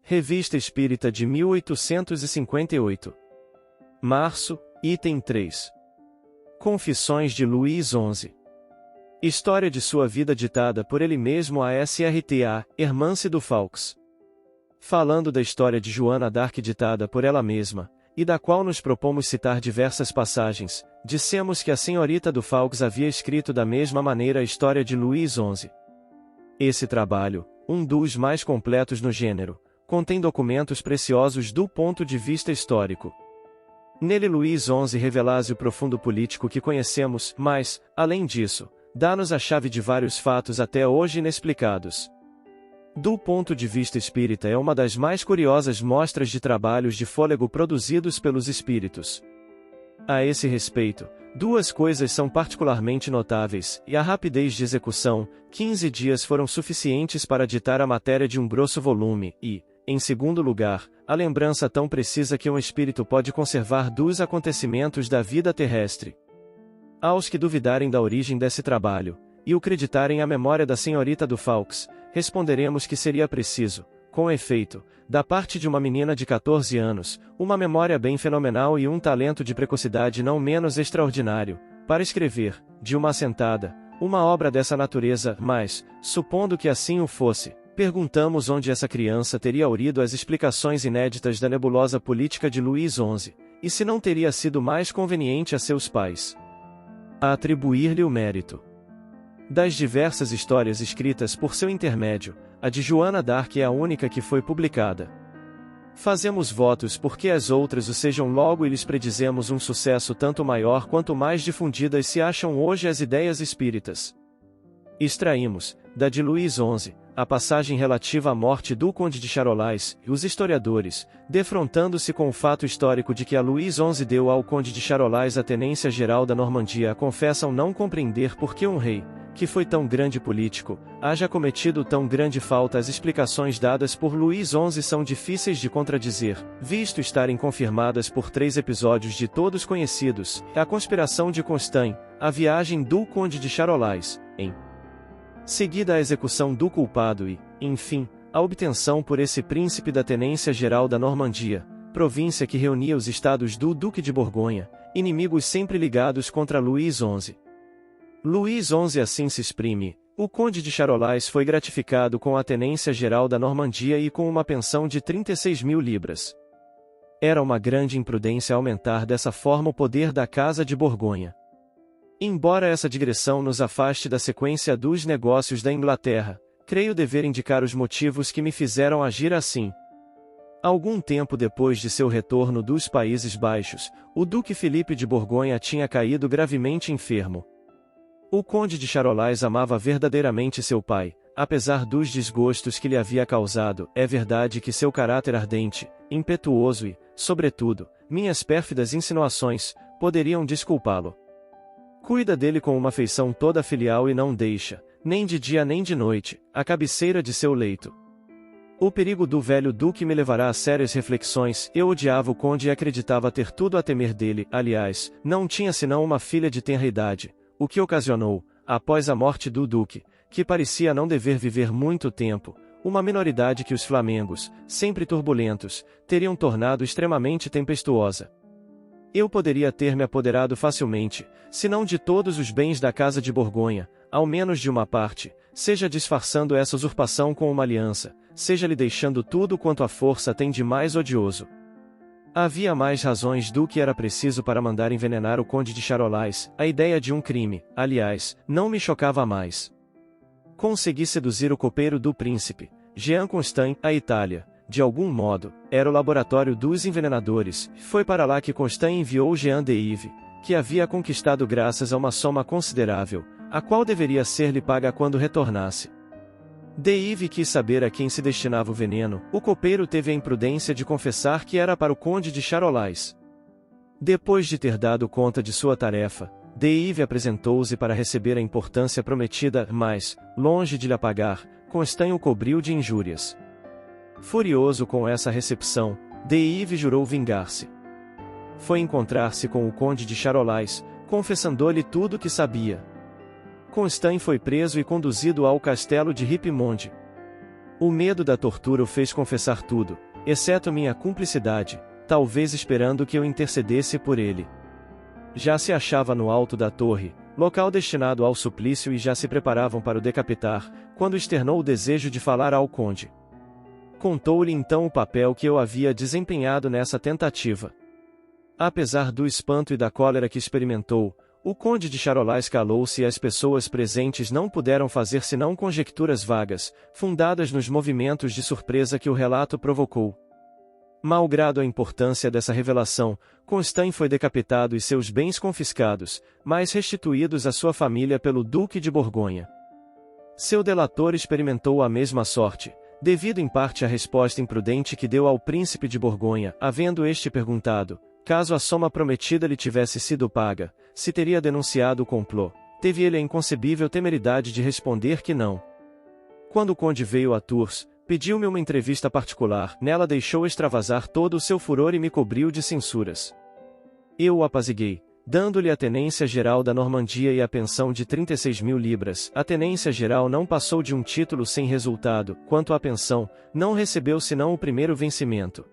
Revista Espírita de 1858. Março, item 3. Confissões de Luís XI. História de sua vida ditada por ele mesmo a Srta. Hermance du Faux. Falando da história de Joana d'Arc ditada por ela mesma, e da qual nos propomos citar diversas passagens, dissemos que a senhorita du Faux havia escrito da mesma maneira a história de Luís XI. Esse trabalho, um dos mais completos no gênero, contém documentos preciosos do ponto de vista histórico. Nele Luís XI revela-se o profundo político que conhecemos, mas, além disso, dá-nos a chave de vários fatos até hoje inexplicados. Do ponto de vista espírita é uma das mais curiosas mostras de trabalhos de fôlego produzidos pelos espíritos. A esse respeito, duas coisas são particularmente notáveis, e a rapidez de execução: 15 dias foram suficientes para ditar a matéria de um grosso volume, e, em segundo lugar, a lembrança tão precisa que um espírito pode conservar dos acontecimentos da vida terrestre. Aos que duvidarem da origem desse trabalho, e o creditarem à memória da senhorita du Faux, responderemos que seria preciso, com efeito, da parte de uma menina de 14 anos, uma memória bem fenomenal e um talento de precocidade não menos extraordinário, para escrever, de uma assentada, uma obra dessa natureza, mas, supondo que assim o fosse, perguntamos onde essa criança teria ourido as explicações inéditas da nebulosa política de Luís XI, e se não teria sido mais conveniente a seus pais a atribuir-lhe o mérito. Das diversas histórias escritas por seu intermédio, a de Joana d'Arc é a única que foi publicada. Fazemos votos porque as outras o sejam logo e lhes predizemos um sucesso tanto maior quanto mais difundidas se acham hoje as ideias espíritas. Extraímos, da de Luís XI, a passagem relativa à morte do Conde de Charolais, e os historiadores, defrontando-se com o fato histórico de que a Luís XI deu ao Conde de Charolais a tenência geral da Normandia, confessam não compreender por que um rei, que foi tão grande político, haja cometido tão grande falta. As explicações dadas por Luís XI são difíceis de contradizer, visto estarem confirmadas por 3 episódios de todos conhecidos: a conspiração de Constant, a viagem do Conde de Charolais, em seguida a execução do culpado e, enfim, a obtenção por esse príncipe da tenência geral da Normandia, província que reunia os estados do Duque de Borgonha, inimigos sempre ligados contra Luís XI. Luís XI assim se exprime: o Conde de Charolais foi gratificado com a tenência geral da Normandia e com uma pensão de 36.000 libras. Era uma grande imprudência aumentar dessa forma o poder da Casa de Borgonha. Embora essa digressão nos afaste da sequência dos negócios da Inglaterra, creio dever indicar os motivos que me fizeram agir assim. Algum tempo depois de seu retorno dos Países Baixos, o Duque Filipe de Borgonha tinha caído gravemente enfermo. O Conde de Charolais amava verdadeiramente seu pai, apesar dos desgostos que lhe havia causado. É verdade que seu caráter ardente, impetuoso e, sobretudo, minhas pérfidas insinuações, poderiam desculpá-lo. Cuida dele com uma afeição toda filial e não deixa, nem de dia nem de noite, a cabeceira de seu leito. O perigo do velho duque me levará a sérias reflexões. Eu odiava o conde e acreditava ter tudo a temer dele. Aliás, não tinha senão uma filha de tenra idade, o que ocasionou, após a morte do duque, que parecia não dever viver muito tempo, uma minoridade que os flamengos, sempre turbulentos, teriam tornado extremamente tempestuosa. Eu poderia ter me apoderado facilmente, se não de todos os bens da Casa de Borgonha, ao menos de uma parte, seja disfarçando essa usurpação com uma aliança, seja lhe deixando tudo quanto a força tem de mais odioso. Havia mais razões do que era preciso para mandar envenenar o Conde de Charolais. A ideia de um crime, aliás, não me chocava mais. Consegui seduzir o copeiro do príncipe, Jean Constant, à Itália. De algum modo, era o laboratório dos envenenadores. Foi para lá que Constant enviou Jean de Yves, que havia conquistado graças a uma soma considerável, a qual deveria ser-lhe paga quando retornasse. De Yves quis saber a quem se destinava o veneno. O copeiro teve a imprudência de confessar que era para o Conde de Charolais. Depois de ter dado conta de sua tarefa, De Yves apresentou-se para receber a importância prometida, mas, longe de lhe pagar, Constant o cobriu de injúrias. Furioso com essa recepção, De Yves jurou vingar-se. Foi encontrar-se com o Conde de Charolais, confessando-lhe tudo o que sabia. Constant foi preso e conduzido ao castelo de Ripimonde. O medo da tortura o fez confessar tudo, exceto minha cumplicidade, talvez esperando que eu intercedesse por ele. Já se achava no alto da torre, local destinado ao suplício, e já se preparavam para o decapitar, quando externou o desejo de falar ao conde. Contou-lhe então o papel que eu havia desempenhado nessa tentativa. Apesar do espanto e da cólera que experimentou, o conde de Charolais calou-se e as pessoas presentes não puderam fazer senão conjecturas vagas, fundadas nos movimentos de surpresa que o relato provocou. Malgrado a importância dessa revelação, Constant foi decapitado e seus bens confiscados, mas restituídos à sua família pelo Duque de Borgonha. Seu delator experimentou a mesma sorte, devido em parte à resposta imprudente que deu ao príncipe de Borgonha, havendo este perguntado, caso a soma prometida lhe tivesse sido paga, se teria denunciado o complô. Teve ele a inconcebível temeridade de responder que não. Quando o conde veio a Tours, pediu-me uma entrevista particular, nela deixou extravasar todo o seu furor e me cobriu de censuras. Eu o apaziguei, dando-lhe a tenência geral da Normandia e a pensão de 36.000 libras. A tenência geral não passou de um título sem resultado, quanto à pensão, não recebeu senão o primeiro vencimento.